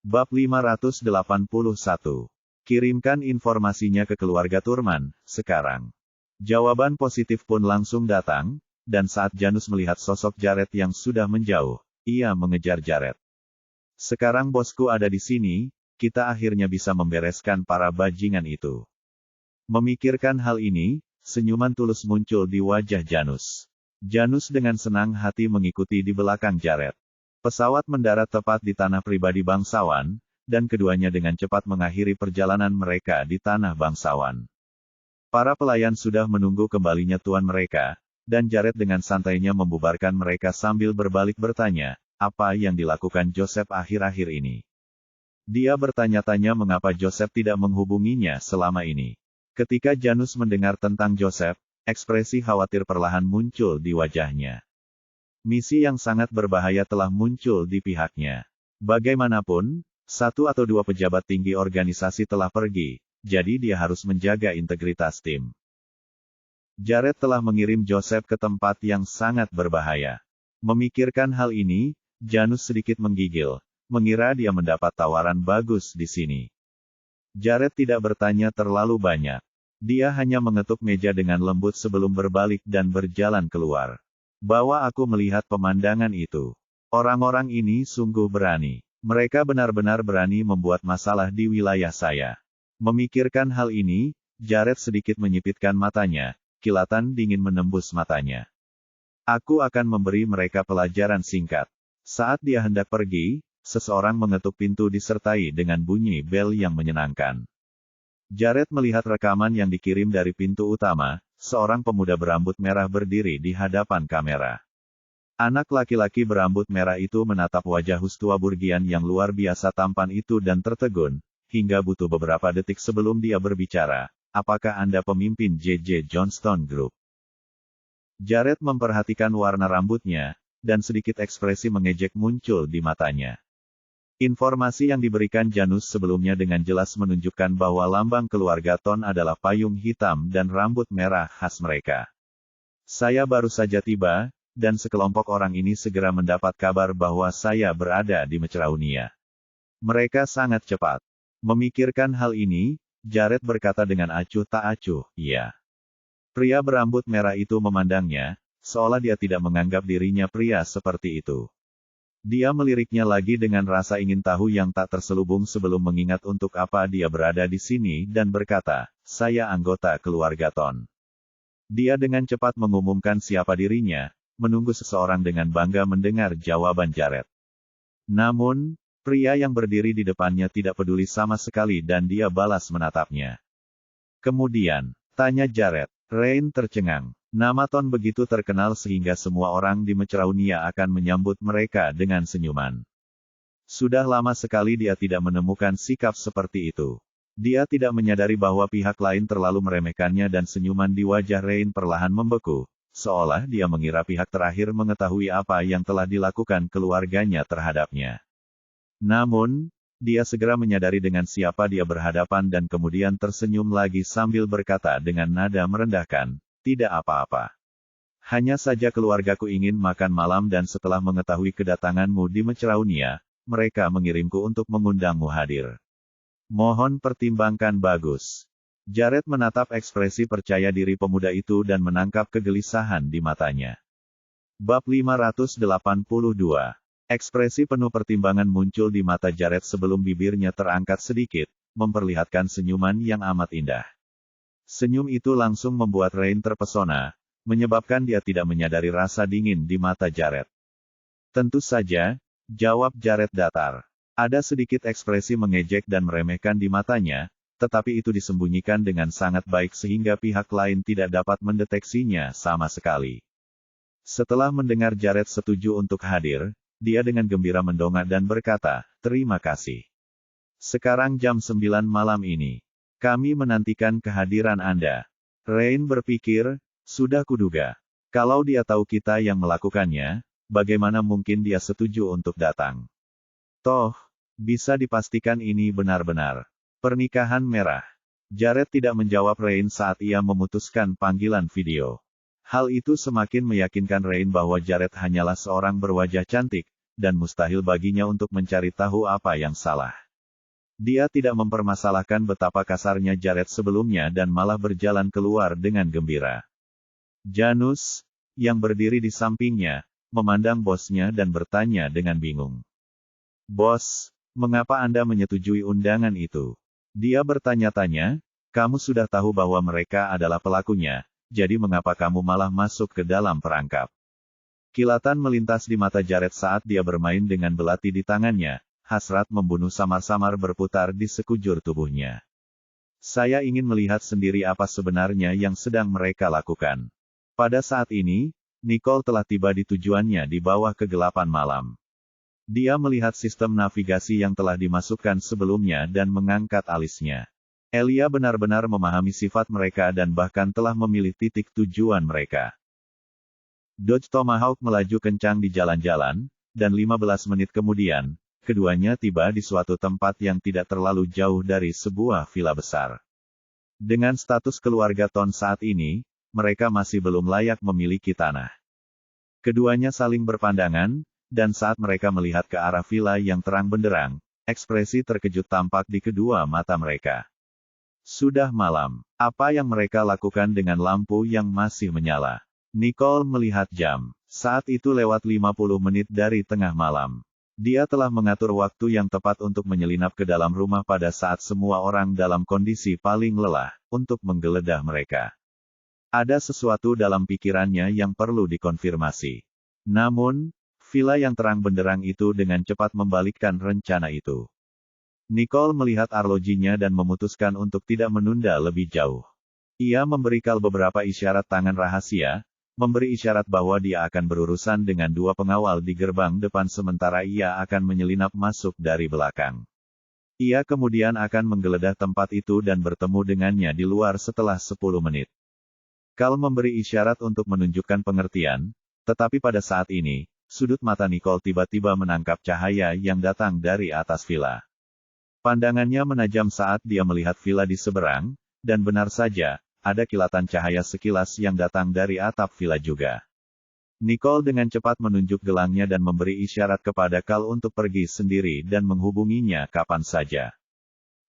Bab 581. Kirimkan informasinya ke keluarga Thurman, sekarang. Jawaban positif pun langsung datang, dan saat Janus melihat sosok Jared yang sudah menjauh, ia mengejar Jared. Sekarang bosku ada di sini, kita akhirnya bisa membereskan para bajingan itu. Memikirkan hal ini, senyuman tulus muncul di wajah Janus. Janus dengan senang hati mengikuti di belakang Jared. Pesawat mendarat tepat di tanah pribadi bangsawan, dan keduanya dengan cepat mengakhiri perjalanan mereka di tanah bangsawan. Para pelayan sudah menunggu kembalinya tuan mereka, dan Jared dengan santainya membubarkan mereka sambil berbalik bertanya, apa yang dilakukan Joseph akhir-akhir ini. Dia bertanya-tanya mengapa Joseph tidak menghubunginya selama ini. Ketika Janus mendengar tentang Joseph, ekspresi khawatir perlahan muncul di wajahnya. Misi yang sangat berbahaya telah muncul di pihaknya. Bagaimanapun, satu atau dua pejabat tinggi organisasi telah pergi, jadi dia harus menjaga integritas tim. Jared telah mengirim Joseph ke tempat yang sangat berbahaya. Memikirkan hal ini, Janus sedikit menggigil, mengira dia mendapat tawaran bagus di sini. Jared tidak bertanya terlalu banyak. Dia hanya mengetuk meja dengan lembut sebelum berbalik dan berjalan keluar. Bahwa aku melihat pemandangan itu. Orang-orang ini sungguh berani. Mereka benar-benar berani membuat masalah di wilayah saya. Memikirkan hal ini, Jared sedikit menyipitkan matanya, kilatan dingin menembus matanya. Aku akan memberi mereka pelajaran singkat. Saat dia hendak pergi, seseorang mengetuk pintu disertai dengan bunyi bel yang menyenangkan. Jared melihat rekaman yang dikirim dari pintu utama, seorang pemuda berambut merah berdiri di hadapan kamera. Anak laki-laki berambut merah itu menatap wajah Hustuaburgian yang luar biasa tampan itu dan tertegun, hingga butuh beberapa detik sebelum dia berbicara, apakah Anda pemimpin JJ Johnston Group? Jared memperhatikan warna rambutnya, dan sedikit ekspresi mengejek muncul di matanya. Informasi yang diberikan Janus sebelumnya dengan jelas menunjukkan bahwa lambang keluarga Thorn adalah payung hitam dan rambut merah khas mereka. Saya baru saja tiba, dan sekelompok orang ini segera mendapat kabar bahwa saya berada di Mecraunia. Mereka sangat cepat. Memikirkan hal ini, Jared berkata dengan acuh tak acuh, iya. Pria berambut merah itu memandangnya, seolah dia tidak menganggap dirinya pria seperti itu. Dia meliriknya lagi dengan rasa ingin tahu yang tak terselubung sebelum mengingat untuk apa dia berada di sini dan berkata, saya anggota keluarga Thorn. Dia dengan cepat mengumumkan siapa dirinya, menunggu seseorang dengan bangga mendengar jawaban Jared. Namun, pria yang berdiri di depannya tidak peduli sama sekali dan dia balas menatapnya. Kemudian, tanya Jared, Rain tercengang. Nama Thorn begitu terkenal sehingga semua orang di Mecraunia akan menyambut mereka dengan senyuman. Sudah lama sekali dia tidak menemukan sikap seperti itu. Dia tidak menyadari bahwa pihak lain terlalu meremehkannya dan senyuman di wajah Rain perlahan membeku, seolah dia mengira pihak terakhir mengetahui apa yang telah dilakukan keluarganya terhadapnya. Namun, dia segera menyadari dengan siapa dia berhadapan dan kemudian tersenyum lagi sambil berkata dengan nada merendahkan, tidak apa-apa. Hanya saja keluargaku ingin makan malam dan setelah mengetahui kedatanganmu di Mecraunia, mereka mengirimku untuk mengundangmu hadir. Mohon pertimbangkan bagus. Jared menatap ekspresi percaya diri pemuda itu dan menangkap kegelisahan di matanya. Bab 582. Ekspresi penuh pertimbangan muncul di mata Jared sebelum bibirnya terangkat sedikit, memperlihatkan senyuman yang amat indah. Senyum itu langsung membuat Rain terpesona, menyebabkan dia tidak menyadari rasa dingin di mata Jared. Tentu saja, jawab Jared datar. Ada sedikit ekspresi mengejek dan meremehkan di matanya, tetapi itu disembunyikan dengan sangat baik sehingga pihak lain tidak dapat mendeteksinya sama sekali. Setelah mendengar Jared setuju untuk hadir, dia dengan gembira mendongak dan berkata, terima kasih. Sekarang jam 9 malam ini. Kami menantikan kehadiran Anda. Rain berpikir, sudah kuduga. Kalau dia tahu kita yang melakukannya, bagaimana mungkin dia setuju untuk datang? Toh, bisa dipastikan ini benar-benar pernikahan merah. Jared tidak menjawab Rain saat ia memutuskan panggilan video. Hal itu semakin meyakinkan Rain bahwa Jared hanyalah seorang berwajah cantik, dan mustahil baginya untuk mencari tahu apa yang salah. Dia tidak mempermasalahkan betapa kasarnya Jared sebelumnya dan malah berjalan keluar dengan gembira. Janus, yang berdiri di sampingnya, memandang bosnya dan bertanya dengan bingung. "Bos, mengapa Anda menyetujui undangan itu?" Dia bertanya-tanya, "Kamu sudah tahu bahwa mereka adalah pelakunya, jadi mengapa kamu malah masuk ke dalam perangkap?" Kilatan melintas di mata Jared saat dia bermain dengan belati di tangannya, hasrat membunuh samar-samar berputar di sekujur tubuhnya. "Saya ingin melihat sendiri apa sebenarnya yang sedang mereka lakukan." Pada saat ini, Nicole telah tiba di tujuannya di bawah kegelapan malam. Dia melihat sistem navigasi yang telah dimasukkan sebelumnya dan mengangkat alisnya. Elia benar-benar memahami sifat mereka dan bahkan telah memilih titik tujuan mereka. Dodge Tomahawk melaju kencang di jalan-jalan, dan 15 menit kemudian, keduanya tiba di suatu tempat yang tidak terlalu jauh dari sebuah villa besar. Dengan status keluarga Ton saat ini, mereka masih belum layak memiliki tanah. Keduanya saling berpandangan, dan saat mereka melihat ke arah villa yang terang benderang, ekspresi terkejut tampak di kedua mata mereka. Sudah malam. Apa yang mereka lakukan dengan lampu yang masih menyala? Nicole melihat jam. Saat itu lewat 50 menit dari tengah malam. Dia telah mengatur waktu yang tepat untuk menyelinap ke dalam rumah pada saat semua orang dalam kondisi paling lelah, untuk menggeledah mereka. Ada sesuatu dalam pikirannya yang perlu dikonfirmasi. Namun, villa yang terang benderang itu dengan cepat membalikkan rencana itu. Nicole melihat arlojinya dan memutuskan untuk tidak menunda lebih jauh. Ia memberikan beberapa isyarat tangan rahasia, memberi isyarat bahwa dia akan berurusan dengan dua pengawal di gerbang depan sementara ia akan menyelinap masuk dari belakang. Ia kemudian akan menggeledah tempat itu dan bertemu dengannya di luar setelah 10 menit. Cal memberi isyarat untuk menunjukkan pengertian, tetapi pada saat ini, sudut mata Nicole tiba-tiba menangkap cahaya yang datang dari atas villa. Pandangannya menajam saat dia melihat villa di seberang, dan benar saja, ada kilatan cahaya sekilas yang datang dari atap villa juga. Nicole dengan cepat menunjuk gelangnya dan memberi isyarat kepada Cal untuk pergi sendiri dan menghubunginya kapan saja.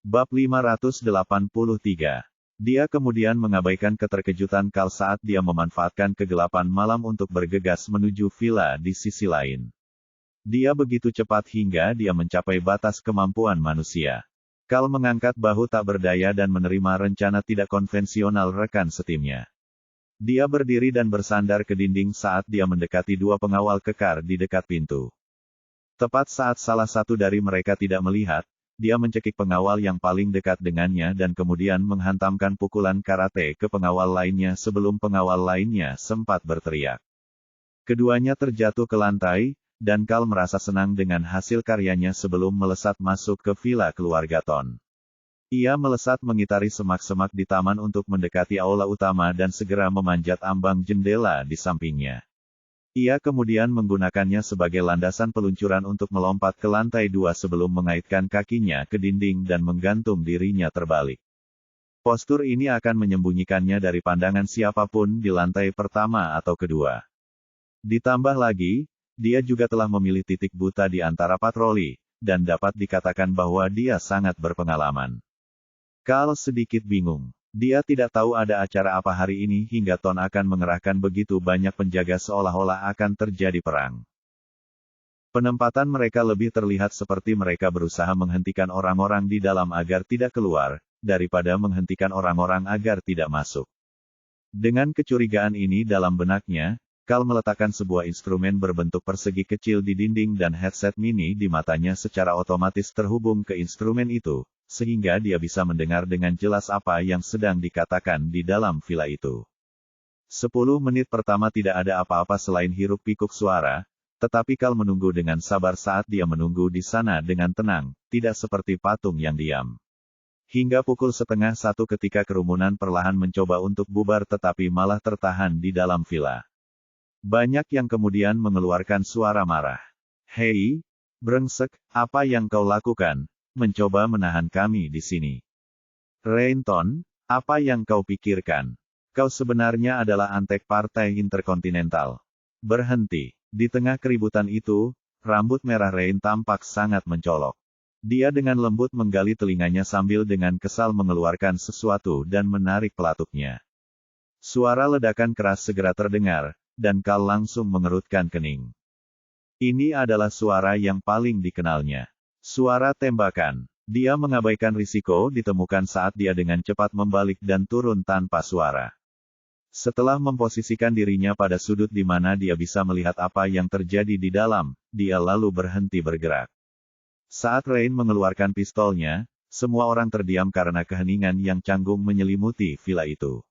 Bab 583. Dia kemudian mengabaikan keterkejutan Cal saat dia memanfaatkan kegelapan malam untuk bergegas menuju villa di sisi lain. Dia begitu cepat hingga dia mencapai batas kemampuan manusia. Cal mengangkat bahu tak berdaya dan menerima rencana tidak konvensional rekan setimnya. Dia berdiri dan bersandar ke dinding saat dia mendekati dua pengawal kekar di dekat pintu. Tepat saat salah satu dari mereka tidak melihat, dia mencekik pengawal yang paling dekat dengannya dan kemudian menghantamkan pukulan karate ke pengawal lainnya sebelum pengawal lainnya sempat berteriak. Keduanya terjatuh ke lantai, dan Cal merasa senang dengan hasil karyanya sebelum melesat masuk ke villa keluarga Ton. Ia melesat mengitari semak-semak di taman untuk mendekati aula utama dan segera memanjat ambang jendela di sampingnya. Ia kemudian menggunakannya sebagai landasan peluncuran untuk melompat ke lantai 2 sebelum mengaitkan kakinya ke dinding dan menggantung dirinya terbalik. Postur ini akan menyembunyikannya dari pandangan siapapun di lantai pertama atau kedua. Ditambah lagi, dia juga telah memilih titik buta di antara patroli, dan dapat dikatakan bahwa dia sangat berpengalaman. Cal sedikit bingung. Dia tidak tahu ada acara apa hari ini hingga Ton akan mengerahkan begitu banyak penjaga seolah-olah akan terjadi perang. Penempatan mereka lebih terlihat seperti mereka berusaha menghentikan orang-orang di dalam agar tidak keluar, daripada menghentikan orang-orang agar tidak masuk. Dengan kecurigaan ini dalam benaknya, Cal meletakkan sebuah instrumen berbentuk persegi kecil di dinding dan headset mini di matanya secara otomatis terhubung ke instrumen itu, sehingga dia bisa mendengar dengan jelas apa yang sedang dikatakan di dalam villa itu. 10 menit pertama tidak ada apa-apa selain hiruk-pikuk suara, tetapi Cal menunggu dengan sabar saat dia menunggu di sana dengan tenang, tidak seperti patung yang diam. Hingga pukul 12:30 ketika kerumunan perlahan mencoba untuk bubar tetapi malah tertahan di dalam villa. Banyak yang kemudian mengeluarkan suara marah. "Hei, brengsek, apa yang kau lakukan? Mencoba menahan kami di sini. Rainton, apa yang kau pikirkan? Kau sebenarnya adalah antek partai interkontinental. Berhenti." Di tengah keributan itu, rambut merah Rain tampak sangat mencolok. Dia dengan lembut menggali telinganya sambil dengan kesal mengeluarkan sesuatu dan menarik pelatuknya. Suara ledakan keras segera terdengar, dan Kal langsung mengerutkan kening. Ini adalah suara yang paling dikenalnya. Suara tembakan. Dia mengabaikan risiko ditemukan saat dia dengan cepat membalik dan turun tanpa suara. Setelah memposisikan dirinya pada sudut di mana dia bisa melihat apa yang terjadi di dalam, dia lalu berhenti bergerak. Saat Rain mengeluarkan pistolnya, semua orang terdiam karena keheningan yang canggung menyelimuti villa itu.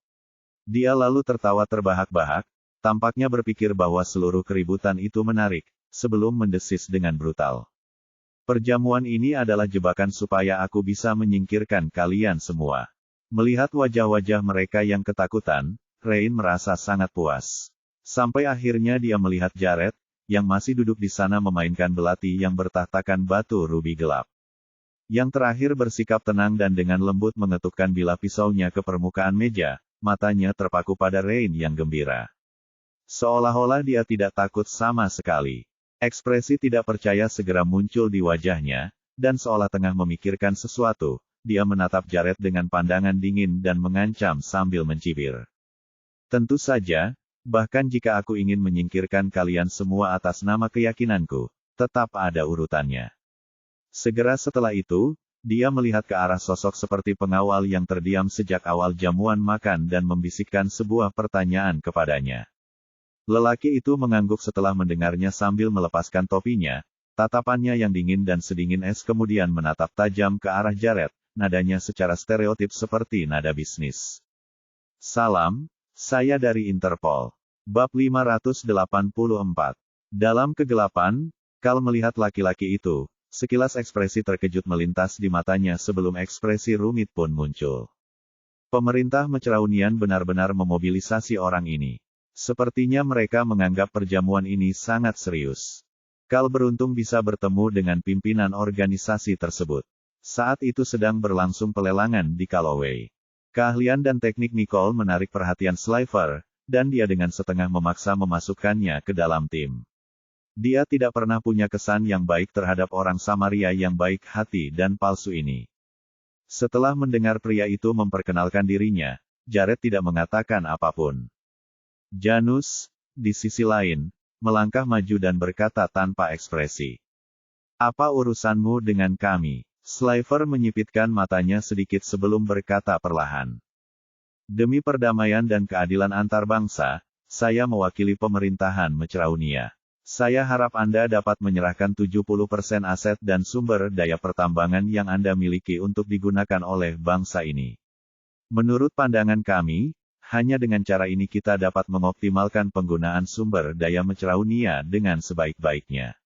Dia lalu tertawa terbahak-bahak, tampaknya berpikir bahwa seluruh keributan itu menarik, sebelum mendesis dengan brutal. Perjamuan ini adalah jebakan supaya aku bisa menyingkirkan kalian semua. Melihat wajah-wajah mereka yang ketakutan, Rain merasa sangat puas. Sampai akhirnya dia melihat Jared, yang masih duduk di sana memainkan belati yang bertahtakan batu rubi gelap. Yang terakhir bersikap tenang dan dengan lembut mengetukkan bilah pisaunya ke permukaan meja, matanya terpaku pada Rain yang gembira. Seolah-olah dia tidak takut sama sekali. Ekspresi tidak percaya segera muncul di wajahnya, dan seolah tengah memikirkan sesuatu, dia menatap Jared dengan pandangan dingin dan mengancam sambil mencibir. Tentu saja, bahkan jika aku ingin menyingkirkan kalian semua atas nama keyakinanku, tetap ada urutannya. Segera setelah itu, dia melihat ke arah sosok seperti pengawal yang terdiam sejak awal jamuan makan dan membisikkan sebuah pertanyaan kepadanya. Lelaki itu mengangguk setelah mendengarnya sambil melepaskan topinya, tatapannya yang dingin dan sedingin es kemudian menatap tajam ke arah Jared, nadanya secara stereotip seperti nada bisnis. Salam, saya dari Interpol. Bab 584. Dalam kegelapan, Kal melihat laki-laki itu, sekilas ekspresi terkejut melintas di matanya sebelum ekspresi rumit pun muncul. Pemerintah Mecraunian benar-benar memobilisasi orang ini. Sepertinya mereka menganggap perjamuan ini sangat serius. Kal beruntung bisa bertemu dengan pimpinan organisasi tersebut. Saat itu sedang berlangsung pelelangan di Calloway. Keahlian dan teknik Nicole menarik perhatian Slifer, dan dia dengan setengah memaksa memasukkannya ke dalam tim. Dia tidak pernah punya kesan yang baik terhadap orang Samaria yang baik hati dan palsu ini. Setelah mendengar pria itu memperkenalkan dirinya, Jared tidak mengatakan apapun. Janus, di sisi lain, melangkah maju dan berkata tanpa ekspresi. Apa urusanmu dengan kami? Slifer menyipitkan matanya sedikit sebelum berkata perlahan. Demi perdamaian dan keadilan antar bangsa, saya mewakili pemerintahan Mecraunia. Saya harap Anda dapat menyerahkan 70% aset dan sumber daya pertambangan yang Anda miliki untuk digunakan oleh bangsa ini. Menurut pandangan kami, hanya dengan cara ini kita dapat mengoptimalkan penggunaan sumber daya Mecraunia dengan sebaik-baiknya.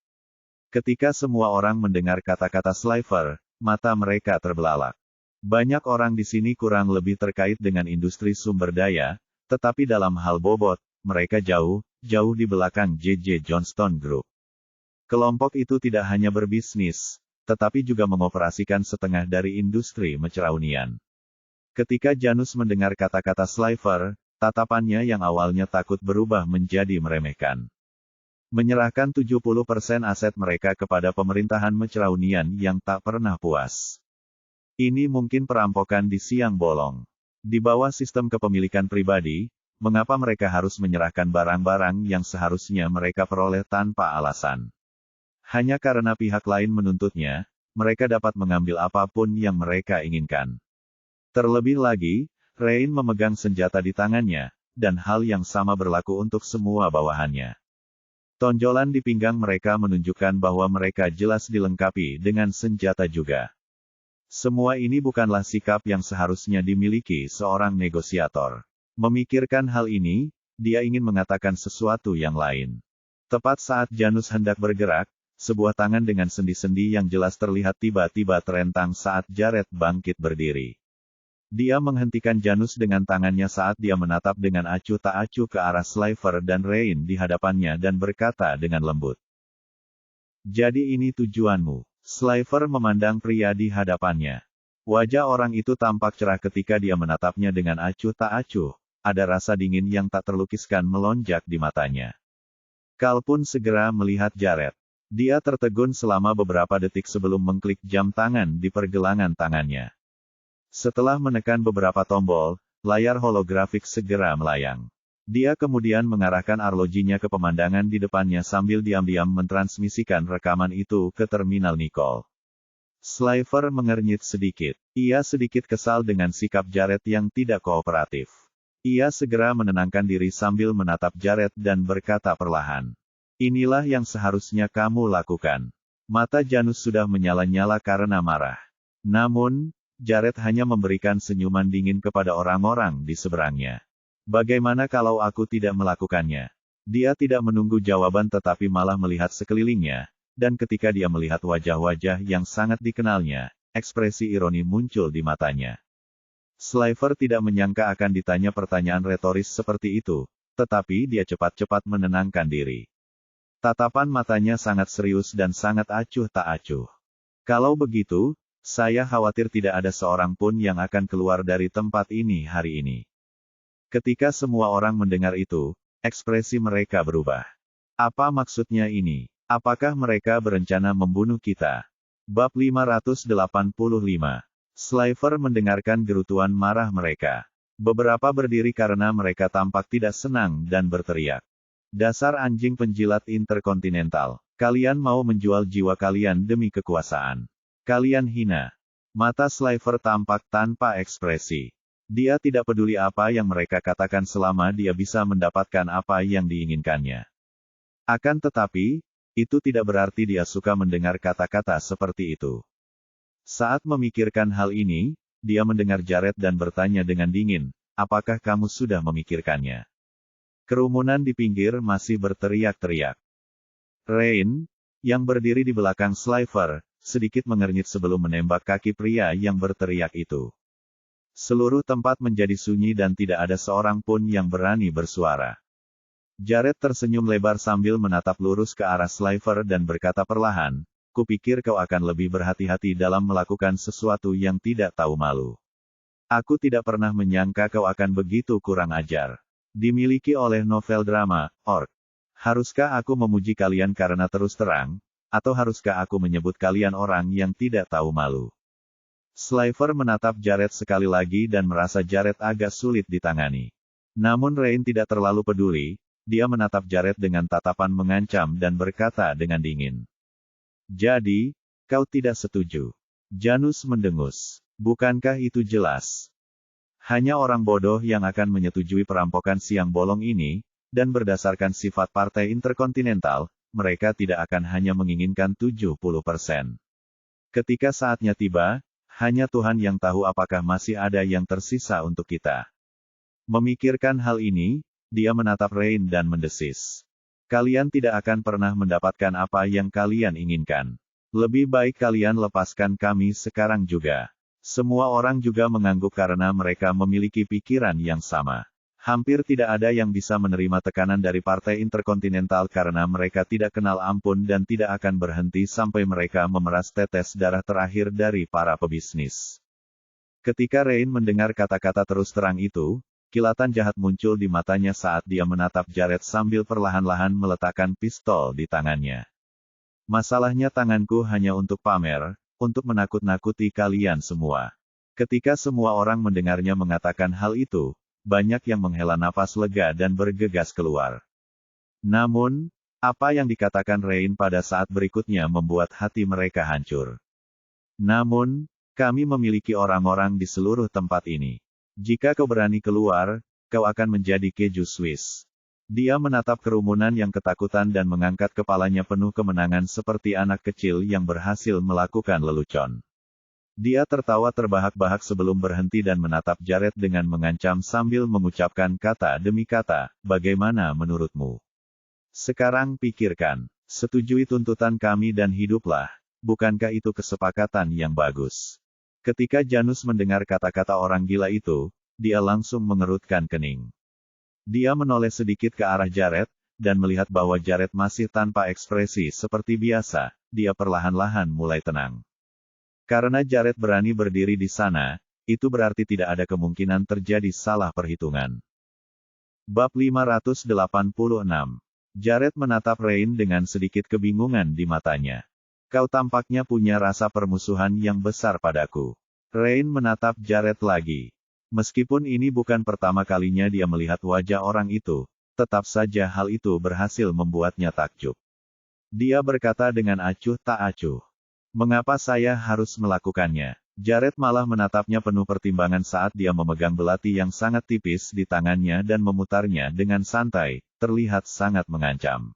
Ketika semua orang mendengar kata-kata Slifer, mata mereka terbelalak. Banyak orang di sini kurang lebih terkait dengan industri sumber daya, tetapi dalam hal bobot, mereka jauh di belakang J.J. Johnston Group. Kelompok itu tidak hanya berbisnis, tetapi juga mengoperasikan setengah dari industri Mecraunian. Ketika Janus mendengar kata-kata Slifer, tatapannya yang awalnya takut berubah menjadi meremehkan. Menyerahkan 70% aset mereka kepada pemerintahan Mecraunian yang tak pernah puas. Ini mungkin perampokan di siang bolong. Di bawah sistem kepemilikan pribadi, mengapa mereka harus menyerahkan barang-barang yang seharusnya mereka peroleh tanpa alasan? Hanya karena pihak lain menuntutnya, mereka dapat mengambil apapun yang mereka inginkan. Terlebih lagi, Rain memegang senjata di tangannya, dan hal yang sama berlaku untuk semua bawahannya. Tonjolan di pinggang mereka menunjukkan bahwa mereka jelas dilengkapi dengan senjata juga. Semua ini bukanlah sikap yang seharusnya dimiliki seorang negosiator. Memikirkan hal ini, dia ingin mengatakan sesuatu yang lain. Tepat saat Janus hendak bergerak, sebuah tangan dengan sendi-sendi yang jelas terlihat tiba-tiba terentang saat Jared bangkit berdiri. Dia menghentikan Janus dengan tangannya saat dia menatap dengan acuh tak acuh ke arah Slifer dan Rain di hadapannya dan berkata dengan lembut. Jadi ini tujuanmu. Slifer memandang pria di hadapannya. Wajah orang itu tampak cerah ketika dia menatapnya dengan acuh tak acuh, ada rasa dingin yang tak terlukiskan melonjak di matanya. Kal pun segera melihat Jared. Dia tertegun selama beberapa detik sebelum mengklik jam tangan di pergelangan tangannya. Setelah menekan beberapa tombol, layar holografik segera melayang. Dia kemudian mengarahkan arlojinya ke pemandangan di depannya sambil diam-diam mentransmisikan rekaman itu ke terminal Nicole. Sliver mengernyit sedikit. Ia sedikit kesal dengan sikap Jared yang tidak kooperatif. Ia segera menenangkan diri sambil menatap Jared dan berkata perlahan. Inilah yang seharusnya kamu lakukan. Mata Janus sudah menyala-nyala karena marah. Namun, Jared hanya memberikan senyuman dingin kepada orang-orang di seberangnya. Bagaimana kalau aku tidak melakukannya? Dia tidak menunggu jawaban tetapi malah melihat sekelilingnya, dan ketika dia melihat wajah-wajah yang sangat dikenalnya, ekspresi ironi muncul di matanya. Sliver tidak menyangka akan ditanya pertanyaan retoris seperti itu, tetapi dia cepat-cepat menenangkan diri. Tatapan matanya sangat serius dan sangat acuh tak acuh. Kalau begitu, saya khawatir tidak ada seorang pun yang akan keluar dari tempat ini hari ini. Ketika semua orang mendengar itu, ekspresi mereka berubah. Apa maksudnya ini? Apakah mereka berencana membunuh kita? Bab 585. Sliver mendengarkan gerutuan marah mereka. Beberapa berdiri karena mereka tampak tidak senang dan berteriak. Dasar anjing penjilat interkontinental. Kalian mau menjual jiwa kalian demi kekuasaan. Kalian hina. Mata Sliver tampak tanpa ekspresi. Dia tidak peduli apa yang mereka katakan selama dia bisa mendapatkan apa yang diinginkannya. Akan tetapi, itu tidak berarti dia suka mendengar kata-kata seperti itu. Saat memikirkan hal ini, dia mendengar Jared dan bertanya dengan dingin, apakah kamu sudah memikirkannya? Kerumunan di pinggir masih berteriak-teriak. Rain, yang berdiri di belakang Sliver, sedikit mengernyit sebelum menembak kaki pria yang berteriak itu. Seluruh tempat menjadi sunyi dan tidak ada seorang pun yang berani bersuara. Jared tersenyum lebar sambil menatap lurus ke arah Sliver dan berkata perlahan, kupikir kau akan lebih berhati-hati dalam melakukan sesuatu yang tidak tahu malu. Aku tidak pernah menyangka kau akan begitu kurang ajar. Dimiliki oleh novel drama, Orc. Haruskah aku memuji kalian karena terus terang, atau haruskah aku menyebut kalian orang yang tidak tahu malu? Sliver menatap Jared sekali lagi dan merasa Jared agak sulit ditangani. Namun Rain tidak terlalu peduli, dia menatap Jared dengan tatapan mengancam dan berkata dengan dingin. Jadi, kau tidak setuju? Janus mendengus. Bukankah itu jelas? Hanya orang bodoh yang akan menyetujui perampokan siang bolong ini, dan berdasarkan sifat partai interkontinental, mereka tidak akan hanya menginginkan 70%. Ketika saatnya tiba, hanya Tuhan yang tahu apakah masih ada yang tersisa untuk kita. Memikirkan hal ini, dia menatap Rain dan mendesis. Kalian tidak akan pernah mendapatkan apa yang kalian inginkan. Lebih baik kalian lepaskan kami sekarang juga. Semua orang juga mengangguk karena mereka memiliki pikiran yang sama. Hampir tidak ada yang bisa menerima tekanan dari partai interkontinental karena mereka tidak kenal ampun dan tidak akan berhenti sampai mereka memeras tetes darah terakhir dari para pebisnis. Ketika Rain mendengar kata-kata terus terang itu, kilatan jahat muncul di matanya saat dia menatap Jared sambil perlahan-lahan meletakkan pistol di tangannya. Masalahnya tanganku hanya untuk pamer, untuk menakut-nakuti kalian semua. Ketika semua orang mendengarnya mengatakan hal itu, banyak yang menghela napas lega dan bergegas keluar. Namun, apa yang dikatakan Rain pada saat berikutnya membuat hati mereka hancur. Namun, kami memiliki orang-orang di seluruh tempat ini. Jika kau berani keluar, kau akan menjadi keju Swiss. Dia menatap kerumunan yang ketakutan dan mengangkat kepalanya penuh kemenangan seperti anak kecil yang berhasil melakukan lelucon. Dia tertawa terbahak-bahak sebelum berhenti dan menatap Jared dengan mengancam sambil mengucapkan kata demi kata, bagaimana menurutmu? Sekarang pikirkan, setujui tuntutan kami dan hiduplah, bukankah itu kesepakatan yang bagus? Ketika Janus mendengar kata-kata orang gila itu, dia langsung mengerutkan kening. Dia menoleh sedikit ke arah Jared, dan melihat bahwa Jared masih tanpa ekspresi seperti biasa, dia perlahan-lahan mulai tenang. Karena Jared berani berdiri di sana, itu berarti tidak ada kemungkinan terjadi salah perhitungan. Bab 586. Jared menatap Rain dengan sedikit kebingungan di matanya. Kau tampaknya punya rasa permusuhan yang besar padaku. Rain menatap Jared lagi. Meskipun ini bukan pertama kalinya dia melihat wajah orang itu, tetap saja hal itu berhasil membuatnya takjub. Dia berkata dengan acuh tak acuh. Mengapa saya harus melakukannya? Jared malah menatapnya penuh pertimbangan saat dia memegang belati yang sangat tipis di tangannya dan memutarnya dengan santai, terlihat sangat mengancam.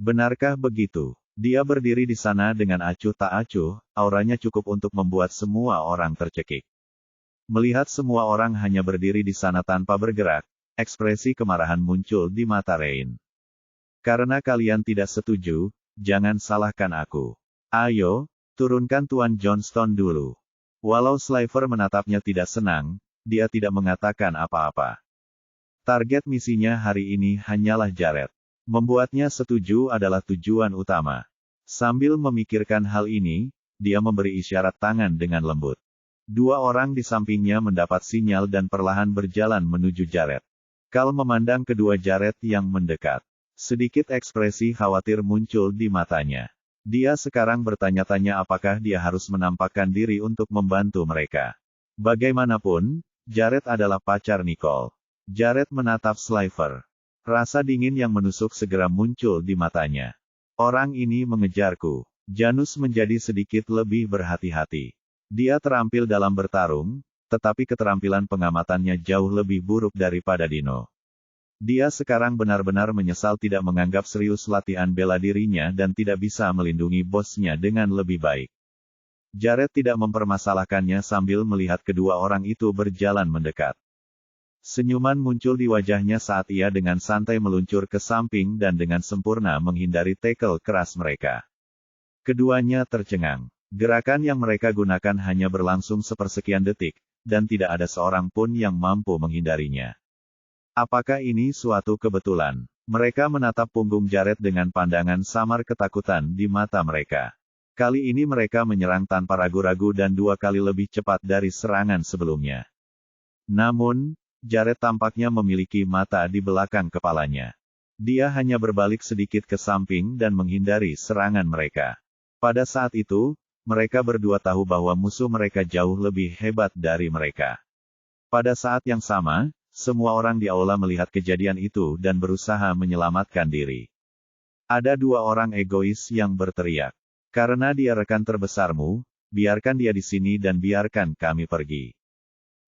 Benarkah begitu? Dia berdiri di sana dengan acuh tak acuh, auranya cukup untuk membuat semua orang tercekik. Melihat semua orang hanya berdiri di sana tanpa bergerak, ekspresi kemarahan muncul di mata Rain. Karena kalian tidak setuju, jangan salahkan aku. Ayo, turunkan Tuan Johnston dulu. Walau Sliver menatapnya tidak senang, dia tidak mengatakan apa-apa. Target misinya hari ini hanyalah Jared. Membuatnya setuju adalah tujuan utama. Sambil memikirkan hal ini, dia memberi isyarat tangan dengan lembut. Dua orang di sampingnya mendapat sinyal dan perlahan berjalan menuju Jared. Kal memandang kedua Jared yang mendekat. Sedikit ekspresi khawatir muncul di matanya. Dia sekarang bertanya-tanya apakah dia harus menampakkan diri untuk membantu mereka. Bagaimanapun, Jared adalah pacar Nicole. Jared menatap Sliver. Rasa dingin yang menusuk segera muncul di matanya. Orang ini mengejarku. Janus menjadi sedikit lebih berhati-hati. Dia terampil dalam bertarung, tetapi keterampilan pengamatannya jauh lebih buruk daripada Dino. Dia sekarang benar-benar menyesal tidak menganggap serius latihan bela dirinya dan tidak bisa melindungi bosnya dengan lebih baik. Jared tidak mempermasalahkannya sambil melihat kedua orang itu berjalan mendekat. Senyuman muncul di wajahnya saat ia dengan santai meluncur ke samping dan dengan sempurna menghindari tackle keras mereka. Keduanya tercengang. Gerakan yang mereka gunakan hanya berlangsung sepersekian detik, dan tidak ada seorang pun yang mampu menghindarinya. Apakah ini suatu kebetulan? Mereka menatap punggung Jared dengan pandangan samar ketakutan di mata mereka. Kali ini mereka menyerang tanpa ragu-ragu dan dua kali lebih cepat dari serangan sebelumnya. Namun, Jared tampaknya memiliki mata di belakang kepalanya. Dia hanya berbalik sedikit ke samping dan menghindari serangan mereka. Pada saat itu, mereka berdua tahu bahwa musuh mereka jauh lebih hebat dari mereka. Pada saat yang sama, semua orang di aula melihat kejadian itu dan berusaha menyelamatkan diri. Ada dua orang egois yang berteriak. Karena dia rekan terbesarmu, biarkan dia di sini dan biarkan kami pergi.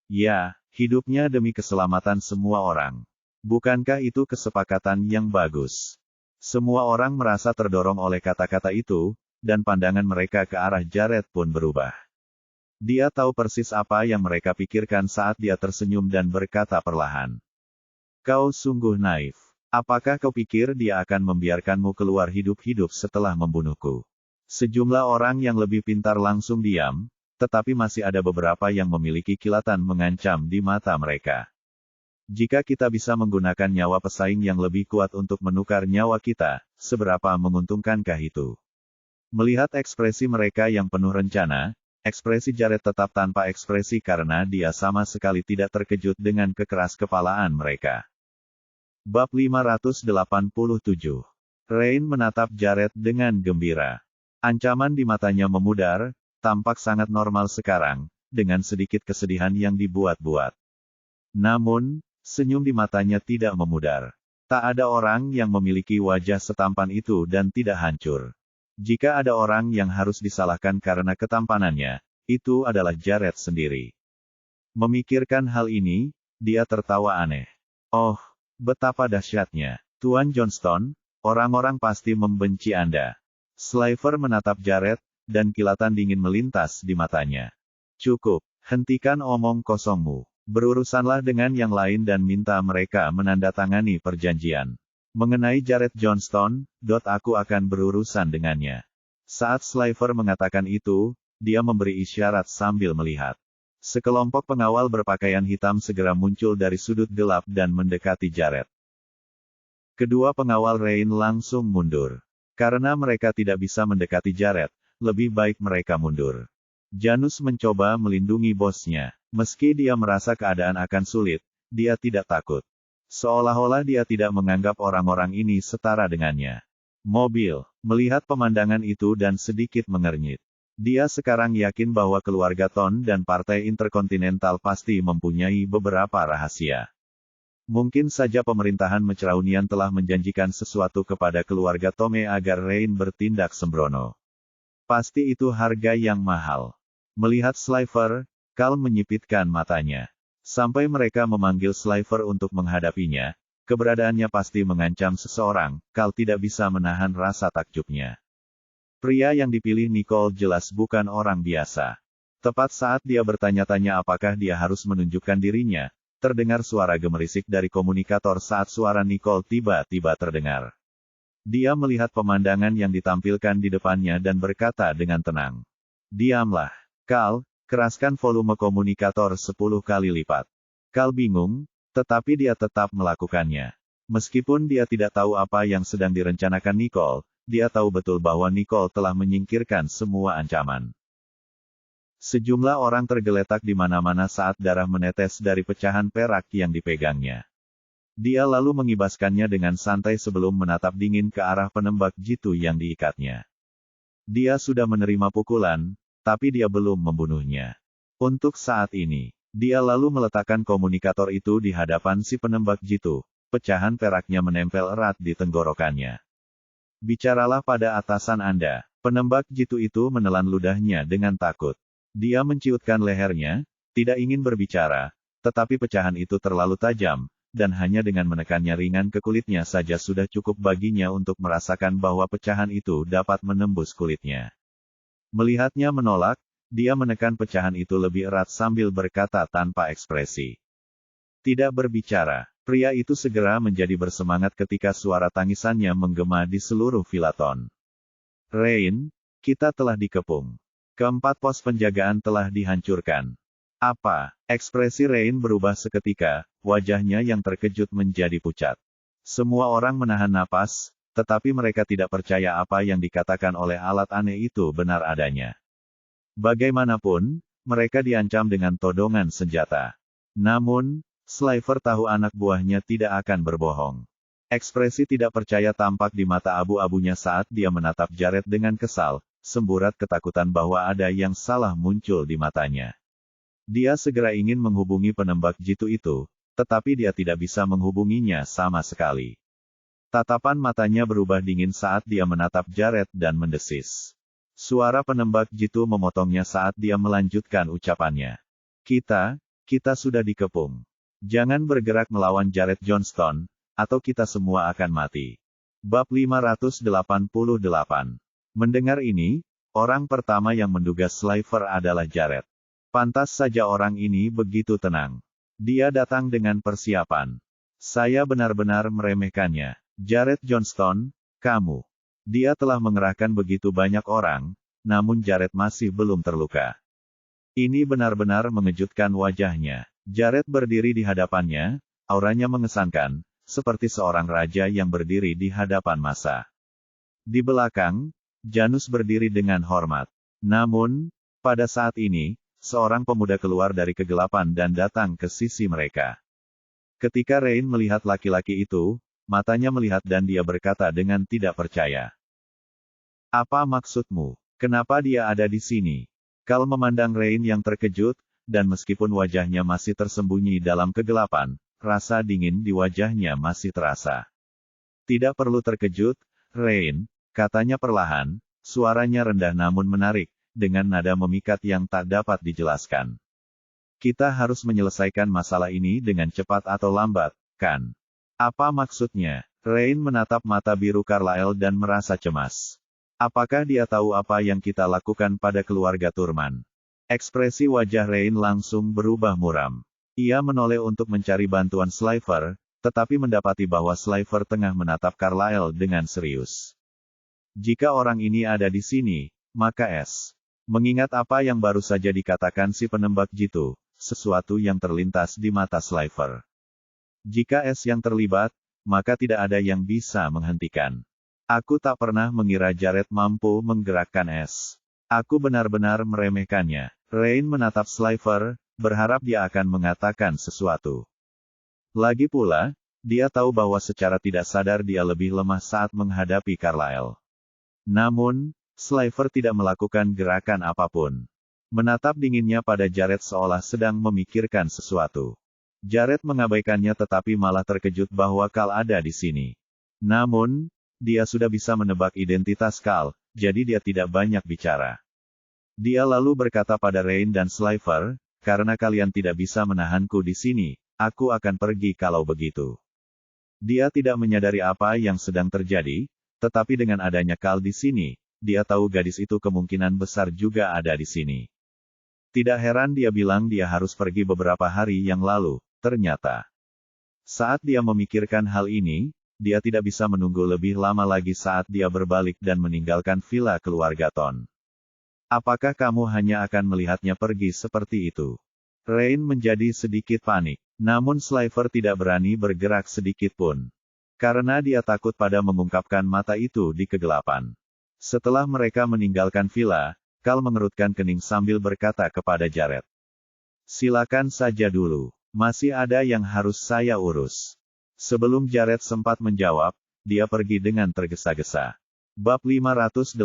Ya, hidupnya demi keselamatan semua orang. Bukankah itu kesepakatan yang bagus? Semua orang merasa terdorong oleh kata-kata itu, dan pandangan mereka ke arah Jared pun berubah. Dia tahu persis apa yang mereka pikirkan saat dia tersenyum dan berkata perlahan. Kau sungguh naif. Apakah kau pikir dia akan membiarkanmu keluar hidup-hidup setelah membunuhku? Sejumlah orang yang lebih pintar langsung diam, tetapi masih ada beberapa yang memiliki kilatan mengancam di mata mereka. Jika kita bisa menggunakan nyawa pesaing yang lebih kuat untuk menukar nyawa kita, seberapa menguntungkankah itu? Melihat ekspresi mereka yang penuh rencana, ekspresi Jared tetap tanpa ekspresi karena dia sama sekali tidak terkejut dengan kekeras-kepalaan mereka. Bab 587. Rain menatap Jared dengan gembira. Ancaman di matanya memudar, tampak sangat normal sekarang, dengan sedikit kesedihan yang dibuat-buat. Namun, senyum di matanya tidak memudar. Tak ada orang yang memiliki wajah setampan itu dan tidak hancur. Jika ada orang yang harus disalahkan karena ketampanannya, itu adalah Jared sendiri. Memikirkan hal ini, dia tertawa aneh. Oh, betapa dahsyatnya. Tuan Johnston, orang-orang pasti membenci Anda. Sliver menatap Jared, dan kilatan dingin melintas di matanya. Cukup, hentikan omong kosongmu. Berurusanlah dengan yang lain dan minta mereka menandatangani perjanjian. Mengenai Jared Johnston, aku akan berurusan dengannya. Saat Sliver mengatakan itu, dia memberi isyarat sambil melihat. Sekelompok pengawal berpakaian hitam segera muncul dari sudut gelap dan mendekati Jared. Kedua pengawal Rain langsung mundur. Karena mereka tidak bisa mendekati Jared, lebih baik mereka mundur. Janus mencoba melindungi bosnya. Meski dia merasa keadaan akan sulit, dia tidak takut. Seolah-olah dia tidak menganggap orang-orang ini setara dengannya. Mobil, melihat pemandangan itu dan sedikit mengernyit. Dia sekarang yakin bahwa keluarga Ton dan Partai Interkontinental pasti mempunyai beberapa rahasia. Mungkin saja pemerintahan Mecraunian telah menjanjikan sesuatu kepada keluarga Tome agar Rain bertindak sembrono. Pasti itu harga yang mahal. Melihat Slifer, Cal menyipitkan matanya. Sampai mereka memanggil Slifer untuk menghadapinya, keberadaannya pasti mengancam seseorang, Cal tidak bisa menahan rasa takjubnya. Pria yang dipilih Nicole jelas bukan orang biasa. Tepat saat dia bertanya-tanya apakah dia harus menunjukkan dirinya, terdengar suara gemerisik dari komunikator saat suara Nicole tiba-tiba terdengar. Dia melihat pemandangan yang ditampilkan di depannya dan berkata dengan tenang. Diamlah, Cal, keraskan volume komunikator 10 kali lipat. Cal bingung, tetapi dia tetap melakukannya. Meskipun dia tidak tahu apa yang sedang direncanakan Nicole, dia tahu betul bahwa Nicole telah menyingkirkan semua ancaman. Sejumlah orang tergeletak di mana-mana saat darah menetes dari pecahan perak yang dipegangnya. Dia lalu mengibaskannya dengan santai sebelum menatap dingin ke arah penembak jitu yang diikatnya. Dia sudah menerima pukulan, tapi dia belum membunuhnya. Untuk saat ini, dia lalu meletakkan komunikator itu di hadapan si penembak jitu. Pecahan peraknya menempel erat di tenggorokannya. Bicaralah pada atasan Anda. Penembak jitu itu menelan ludahnya dengan takut. Dia menciutkan lehernya, tidak ingin berbicara, tetapi pecahan itu terlalu tajam, dan hanya dengan menekannya ringan ke kulitnya saja sudah cukup baginya untuk merasakan bahwa pecahan itu dapat menembus kulitnya. Melihatnya menolak, dia menekan pecahan itu lebih erat sambil berkata tanpa ekspresi. Tidak berbicara, pria itu segera menjadi bersemangat ketika suara tangisannya menggema di seluruh Vilaton. Rain, kita telah dikepung. Keempat pos penjagaan telah dihancurkan. Apa? Ekspresi Rain berubah seketika, wajahnya yang terkejut menjadi pucat. Semua orang menahan napas, tetapi mereka tidak percaya apa yang dikatakan oleh alat aneh itu benar adanya. Bagaimanapun, mereka diancam dengan todongan senjata. Namun, Slifer tahu anak buahnya tidak akan berbohong. Ekspresi tidak percaya tampak di mata abu-abunya saat dia menatap Jared dengan kesal, semburat ketakutan bahwa ada yang salah muncul di matanya. Dia segera ingin menghubungi penembak jitu itu, tetapi dia tidak bisa menghubunginya sama sekali. Tatapan matanya berubah dingin saat dia menatap Jared dan mendesis. Suara penembak jitu memotongnya saat dia melanjutkan ucapannya. Kita sudah dikepung. Jangan bergerak melawan Jared Johnston, atau kita semua akan mati. Bab 588. Mendengar ini, orang pertama yang menduga Slifer adalah Jared. Pantas saja orang ini begitu tenang. Dia datang dengan persiapan. Saya benar-benar meremehkannya. Jared Johnston, kamu. Dia telah mengerahkan begitu banyak orang, namun Jared masih belum terluka. Ini benar-benar mengejutkan wajahnya. Jared berdiri di hadapannya, auranya mengesankan, seperti seorang raja yang berdiri di hadapan massa. Di belakang, Janus berdiri dengan hormat. Namun, pada saat ini, seorang pemuda keluar dari kegelapan dan datang ke sisi mereka. Ketika Rain melihat laki-laki itu, matanya melihat dan dia berkata dengan tidak percaya. Apa maksudmu? Kenapa dia ada di sini? Cal memandang Rain yang terkejut, dan meskipun wajahnya masih tersembunyi dalam kegelapan, rasa dingin di wajahnya masih terasa. Tidak perlu terkejut, Rain, katanya perlahan, suaranya rendah namun menarik, dengan nada memikat yang tak dapat dijelaskan. Kita harus menyelesaikan masalah ini dengan cepat atau lambat, kan? Apa maksudnya? Rain menatap mata biru Carlyle dan merasa cemas. Apakah dia tahu apa yang kita lakukan pada keluarga Turman? Ekspresi wajah Rain langsung berubah muram. Ia menoleh untuk mencari bantuan Slifer, tetapi mendapati bahwa Slifer tengah menatap Carlyle dengan serius. Jika orang ini ada di sini, maka mengingat apa yang baru saja dikatakan si penembak jitu, sesuatu yang terlintas di mata Slifer. Jika yang terlibat, maka tidak ada yang bisa menghentikan. Aku tak pernah mengira Jared mampu menggerakkan Aku benar-benar meremehkannya. Rain menatap Slifer, berharap dia akan mengatakan sesuatu. Lagi pula, Dia tahu bahwa secara tidak sadar dia lebih lemah saat menghadapi Carlyle. Namun, Slifer tidak melakukan gerakan apapun. Menatap dinginnya pada Jared seolah sedang memikirkan sesuatu. Jared mengabaikannya tetapi malah terkejut bahwa Cal ada di sini. Namun, dia sudah bisa menebak identitas Cal, jadi dia tidak banyak bicara. Dia lalu berkata pada Rain dan Slifer, karena kalian tidak bisa menahanku di sini, aku akan pergi kalau begitu. Dia tidak menyadari apa yang sedang terjadi, tetapi dengan adanya Cal di sini, dia tahu gadis itu kemungkinan besar juga ada di sini. Tidak heran dia bilang dia harus pergi beberapa hari yang lalu, ternyata. Saat dia memikirkan hal ini, dia tidak bisa menunggu lebih lama lagi saat dia berbalik dan meninggalkan villa keluarga Ton. Apakah kamu hanya akan melihatnya pergi seperti itu? Rain menjadi sedikit panik. Namun Slifer tidak berani bergerak sedikit pun. Karena dia takut pada mengungkapkan mata itu di kegelapan. Setelah mereka meninggalkan villa, Cal mengerutkan kening sambil berkata kepada Jared. Silakan saja dulu. Masih ada yang harus saya urus. Sebelum Jared sempat menjawab, dia pergi dengan tergesa-gesa. Bab 589.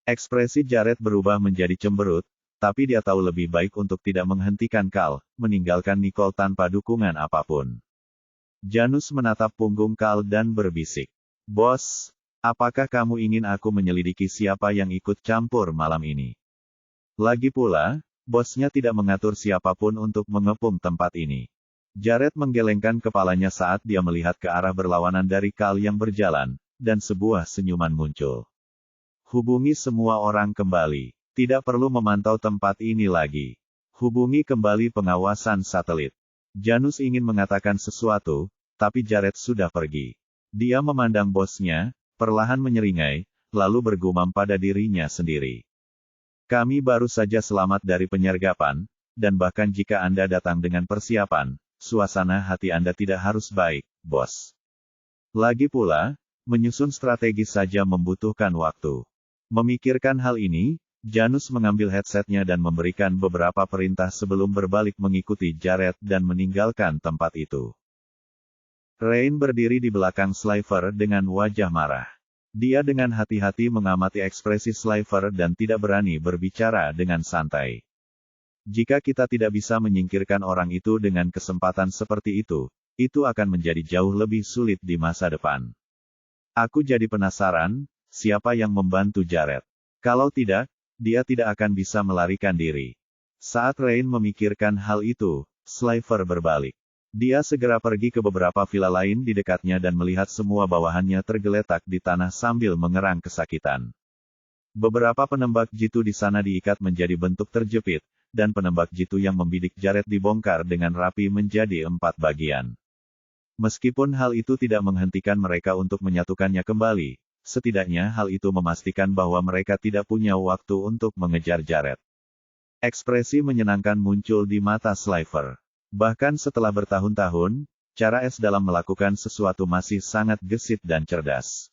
Ekspresi Jared berubah menjadi cemberut, tapi dia tahu lebih baik untuk tidak menghentikan Cal, meninggalkan Nicole tanpa dukungan apapun. Janus menatap punggung Cal dan berbisik. Bos, apakah kamu ingin aku menyelidiki siapa yang ikut campur malam ini? Lagi pula, bosnya tidak mengatur siapapun untuk mengepung tempat ini. Jared menggelengkan kepalanya saat dia melihat ke arah berlawanan dari Cal yang berjalan, dan sebuah senyuman muncul. Hubungi semua orang kembali. Tidak perlu memantau tempat ini lagi. Hubungi kembali pengawasan satelit. Janus ingin mengatakan sesuatu, tapi Jared sudah pergi. Dia memandang bosnya, perlahan menyeringai, lalu bergumam pada dirinya sendiri. Kami baru saja selamat dari penyergapan, dan bahkan jika Anda datang dengan persiapan, suasana hati Anda tidak harus baik, bos. Lagi pula, menyusun strategi saja membutuhkan waktu. Memikirkan hal ini, Janus mengambil headsetnya dan memberikan beberapa perintah sebelum berbalik mengikuti Jared dan meninggalkan tempat itu. Rain berdiri di belakang Slifer dengan wajah marah. Dia dengan hati-hati mengamati ekspresi Slifer dan tidak berani berbicara dengan santai. Jika kita tidak bisa menyingkirkan orang itu dengan kesempatan seperti itu akan menjadi jauh lebih sulit di masa depan. Aku jadi penasaran, siapa yang membantu Jared? Kalau tidak, dia tidak akan bisa melarikan diri. Saat Rain memikirkan hal itu, Slifer berbalik. Dia segera pergi ke beberapa villa lain di dekatnya dan melihat semua bawahannya tergeletak di tanah sambil mengerang kesakitan. Beberapa penembak jitu di sana diikat menjadi bentuk terjepit, dan penembak jitu yang membidik Jared dibongkar dengan rapi menjadi 4 bagian. Meskipun hal itu tidak menghentikan mereka untuk menyatukannya kembali, setidaknya hal itu memastikan bahwa mereka tidak punya waktu untuk mengejar Jared. Ekspresi menyenangkan muncul di mata Slifer. Bahkan setelah bertahun-tahun, cara S dalam melakukan sesuatu masih sangat gesit dan cerdas.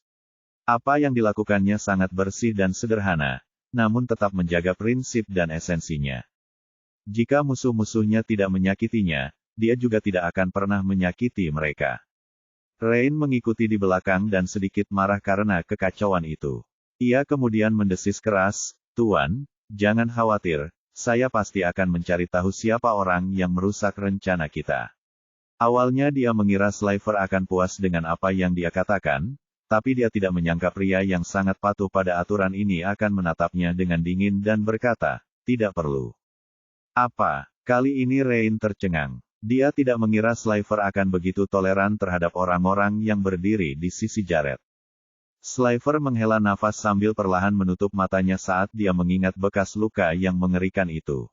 Apa yang dilakukannya sangat bersih dan sederhana, namun tetap menjaga prinsip dan esensinya. Jika musuh-musuhnya tidak menyakitinya, dia juga tidak akan pernah menyakiti mereka. Rain mengikuti di belakang dan sedikit marah karena kekacauan itu. Ia kemudian mendesis keras, Tuan, jangan khawatir, saya pasti akan mencari tahu siapa orang yang merusak rencana kita. Awalnya dia mengira Slifer akan puas dengan apa yang dia katakan, tapi dia tidak menyangka pria yang sangat patuh pada aturan ini akan menatapnya dengan dingin dan berkata, tidak perlu. Apa? Kali ini Rain tercengang. Dia tidak mengira Slifer akan begitu toleran terhadap orang-orang yang berdiri di sisi Jared. Slifer menghela nafas sambil perlahan menutup matanya saat dia mengingat bekas luka yang mengerikan itu.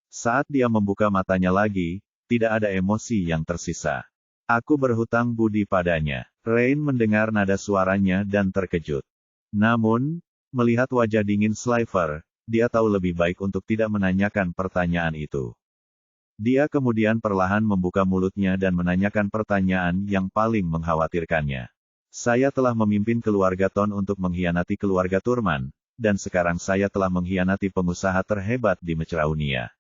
Saat dia membuka matanya lagi, tidak ada emosi yang tersisa. Aku berhutang budi padanya. Rain mendengar nada suaranya dan terkejut. Namun, melihat wajah dingin Slifer, dia tahu lebih baik untuk tidak menanyakan pertanyaan itu. Dia kemudian perlahan membuka mulutnya dan menanyakan pertanyaan yang paling mengkhawatirkannya. Saya telah memimpin keluarga Ton untuk mengkhianati keluarga Turman, dan sekarang saya telah mengkhianati pengusaha terhebat di Mecraunia.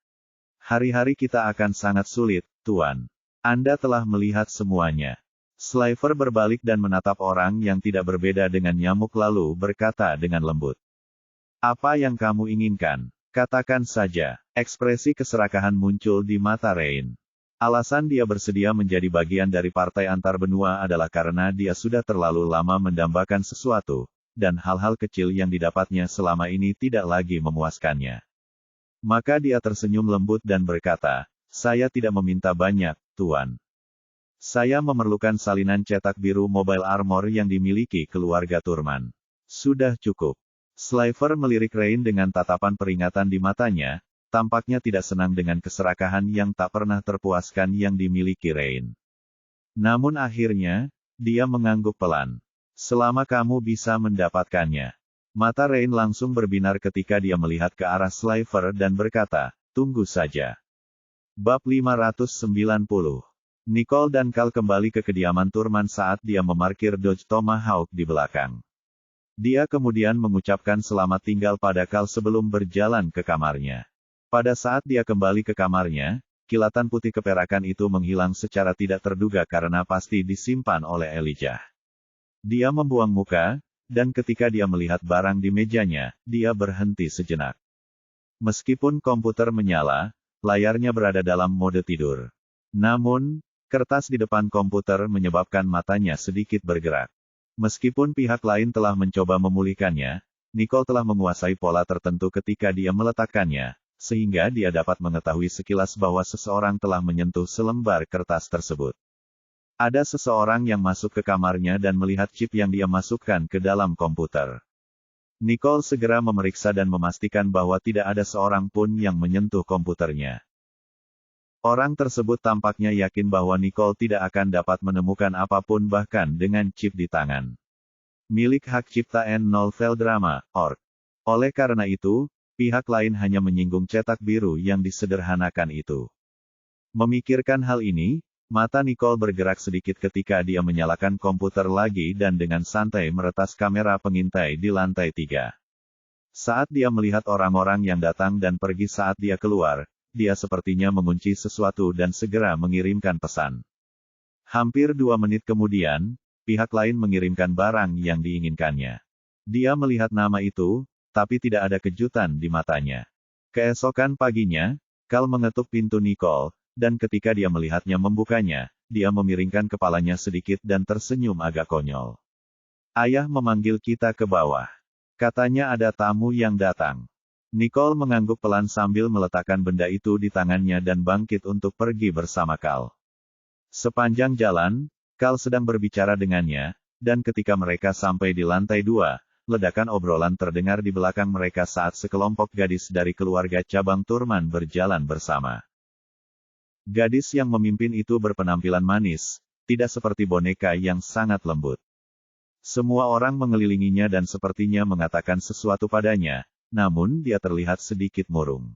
Hari-hari kita akan sangat sulit, Tuan. Anda telah melihat semuanya. Sliver berbalik dan menatap orang yang tidak berbeda dengan nyamuk lalu berkata dengan lembut. Apa yang kamu inginkan? Katakan saja. Ekspresi keserakahan muncul di mata Rain. Alasan dia bersedia menjadi bagian dari partai antar benua adalah karena dia sudah terlalu lama mendambakan sesuatu, dan hal-hal kecil yang didapatnya selama ini tidak lagi memuaskannya. Maka dia tersenyum lembut dan berkata, saya tidak meminta banyak, Tuan. Saya memerlukan salinan cetak biru mobile armor yang dimiliki keluarga Thurman. Sudah cukup. Sliver melirik Rain dengan tatapan peringatan di matanya, tampaknya tidak senang dengan keserakahan yang tak pernah terpuaskan yang dimiliki Rain. Namun akhirnya, dia mengangguk pelan. Selama kamu bisa mendapatkannya. Mata Rain langsung berbinar ketika dia melihat ke arah Sliver dan berkata, tunggu saja. Bab 590. Nicole dan Cal kembali ke kediaman Thurman saat dia memarkir Dodge Tomahawk di belakang. Dia kemudian mengucapkan selamat tinggal pada Cal sebelum berjalan ke kamarnya. Pada saat dia kembali ke kamarnya, kilatan putih keperakan itu menghilang secara tidak terduga karena pasti disimpan oleh Elijah. Dia membuang muka, dan ketika dia melihat barang di mejanya, dia berhenti sejenak. Meskipun komputer menyala, layarnya berada dalam mode tidur. Namun, kertas di depan komputer menyebabkan matanya sedikit bergerak. Meskipun pihak lain telah mencoba memulihkannya, Nicole telah menguasai pola tertentu ketika dia meletakkannya, sehingga dia dapat mengetahui sekilas bahwa seseorang telah menyentuh selembar kertas tersebut. Ada seseorang yang masuk ke kamarnya dan melihat chip yang dia masukkan ke dalam komputer. Nicole segera memeriksa dan memastikan bahwa tidak ada seorang pun yang menyentuh komputernya. Orang tersebut tampaknya yakin bahwa Nicole tidak akan dapat menemukan apapun bahkan dengan chip di tangan. Milik hak cipta N0 Drama, Org. Oleh karena itu, pihak lain hanya menyinggung cetak biru yang disederhanakan itu. Memikirkan hal ini, mata Nicole bergerak sedikit ketika dia menyalakan komputer lagi dan dengan santai meretas kamera pengintai di lantai 3. Saat dia melihat orang-orang yang datang dan pergi saat dia keluar, dia sepertinya mengunci sesuatu dan segera mengirimkan pesan. Hampir 2 menit kemudian, pihak lain mengirimkan barang yang diinginkannya. Dia melihat nama itu, tapi tidak ada kejutan di matanya. Keesokan paginya, Cal mengetuk pintu Nicole, dan ketika dia melihatnya membukanya, dia memiringkan kepalanya sedikit dan tersenyum agak konyol. Ayah memanggil kita ke bawah. Katanya ada tamu yang datang. Nicole mengangguk pelan sambil meletakkan benda itu di tangannya dan bangkit untuk pergi bersama Cal. Sepanjang jalan, Cal sedang berbicara dengannya, dan ketika mereka sampai di lantai 2, ledakan obrolan terdengar di belakang mereka saat sekelompok gadis dari keluarga cabang Thurman berjalan bersama. Gadis yang memimpin itu berpenampilan manis, tidak seperti boneka yang sangat lembut. Semua orang mengelilinginya dan sepertinya mengatakan sesuatu padanya, namun dia terlihat sedikit murung.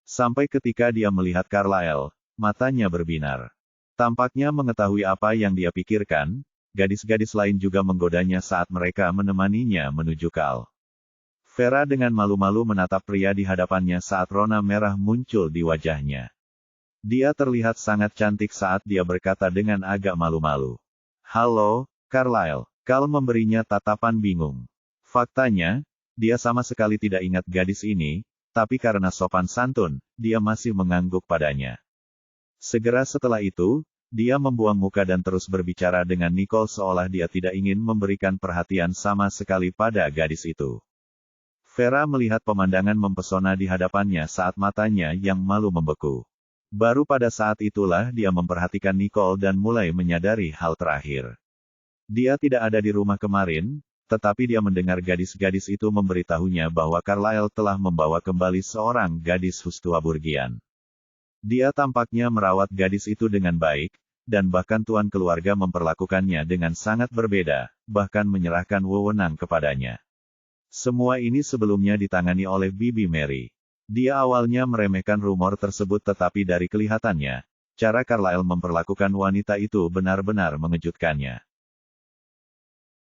Sampai ketika dia melihat Carlyle, matanya berbinar. Tampaknya mengetahui apa yang dia pikirkan, gadis-gadis lain juga menggodanya saat mereka menemaninya menuju Cal. Vera dengan malu-malu menatap pria di hadapannya saat rona merah muncul di wajahnya. Dia terlihat sangat cantik saat dia berkata dengan agak malu-malu. Halo, Carlyle. Cal memberinya tatapan bingung. Faktanya, dia sama sekali tidak ingat gadis ini, tapi karena sopan santun, dia masih mengangguk padanya. Segera setelah itu, dia membuang muka dan terus berbicara dengan Nicole seolah dia tidak ingin memberikan perhatian sama sekali pada gadis itu. Vera melihat pemandangan mempesona di hadapannya saat matanya yang malu membeku. Baru pada saat itulah dia memperhatikan Nicole dan mulai menyadari hal terakhir. Dia tidak ada di rumah kemarin, tetapi dia mendengar gadis-gadis itu memberitahunya bahwa Carlyle telah membawa kembali seorang gadis Hustuaburgian. Dia tampaknya merawat gadis itu dengan baik, dan bahkan tuan keluarga memperlakukannya dengan sangat berbeda, bahkan menyerahkan wewenang kepadanya. Semua ini sebelumnya ditangani oleh Bibi Mary. Dia awalnya meremehkan rumor tersebut tetapi dari kelihatannya, cara Carlyle memperlakukan wanita itu benar-benar mengejutkannya.